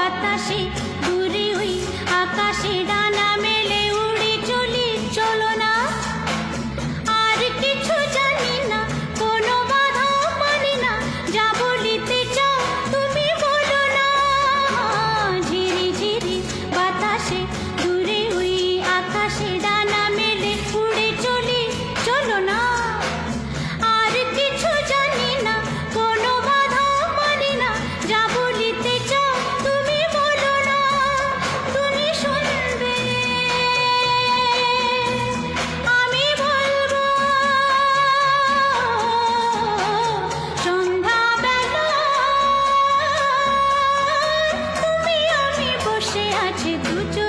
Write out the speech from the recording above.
বাতাসে দূরে ওই আকাশে ডানা মেলে উড়ে চলি, চলো না। আর কিছু জানি না, কোনো বাধা মানি না, যা বলিতে চাও তুমি বলো না। ঝিরি ঝিরি বাতাসে দূরে ওই আকাশে ডানা মেলে উড়ে চলি, চলো না। আর কিছু জানি না, কোনো বাধা মানি না, যা বলিতে চাও তুমি বলো না। তুমি শুনবে, আমি বলবো। সন্ধ্যাবেলা তুমি আমি বসে আছি দুজন।